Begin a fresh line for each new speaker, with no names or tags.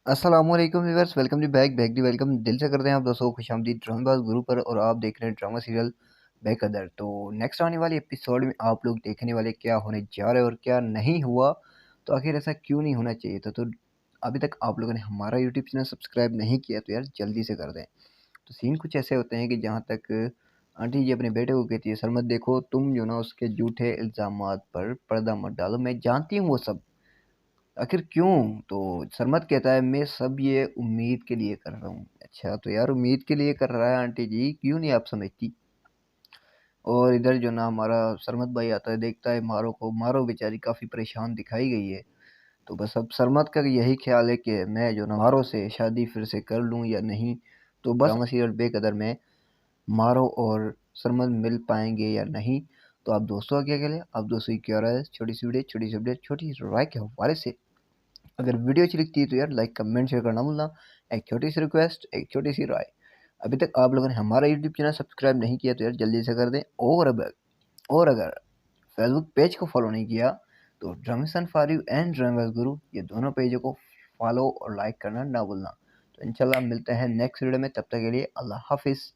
अस्सलामुअलैकुम viewers, welcome to back the welcome. दिल से करते हैं आप दोस्तों को खुशामदीद ड्रामाबाज गुरु पर, और आप देख रहे हैं ड्रामा सीरियल बेकदर। तो नेक्स्ट आने वाले एपिसोड में आप लोग देखने वाले क्या होने जा रहे हैं और क्या नहीं हुआ, तो आखिर ऐसा क्यों नहीं होना चाहिए था। तो अभी तक आप लोगों ने हमारा यूट्यूब चैनल सब्सक्राइब नहीं किया तो यार जल्दी से कर दें। तो सीन कुछ ऐसे होते हैं कि जहाँ तक आंटी जी अपने बेटे को कहती है, सर मत देखो, तुम जो ना उसके झूठे इल्ज़ामात पर पर्दा मत डालो, मैं जानती हूँ वो सब, आखिर क्यों? तो सरमत कहता है, मैं सब ये उम्मीद के लिए कर रहा हूँ। अच्छा, तो यार उम्मीद के लिए कर रहा है आंटी जी, क्यों नहीं आप समझती? और इधर जो ना हमारा सरमत भाई आता है, देखता है मारो को, मारो बेचारी काफ़ी परेशान दिखाई गई है। तो बस अब सरमत का यही ख्याल है कि मैं जो ना मारो से शादी फिर से कर लूँ या नहीं। तो बस ड्रामा सीरियल बेकदर में मारो और सरमत मिल पाएंगे या नहीं। तो आप दोस्तों क्या कहले, आप दोस्तों की क्या राय है? छोटी सी वीडियो, छोटी सी अपडेट, छोटी सी राय के हवाले से अगर वीडियो अच्छी लगती है तो यार लाइक कमेंट शेयर करना भूलना। एक छोटी सी रिक्वेस्ट, एक छोटी सी राय, अभी तक आप लोगों ने हमारा यूट्यूब चैनल सब्सक्राइब नहीं किया तो यार जल्दी से कर दें। और अगर फेसबुक पेज को फॉलो नहीं किया तो ड्रमिसन फॉर यू एंड ड्रमस गुरु, ये दोनों पेजों को फॉलो और लाइक करना ना भूलना। तो इंशाल्लाह मिलते हैं नेक्स्ट वीडियो में, तब तक के लिए अल्लाह हाफिज़।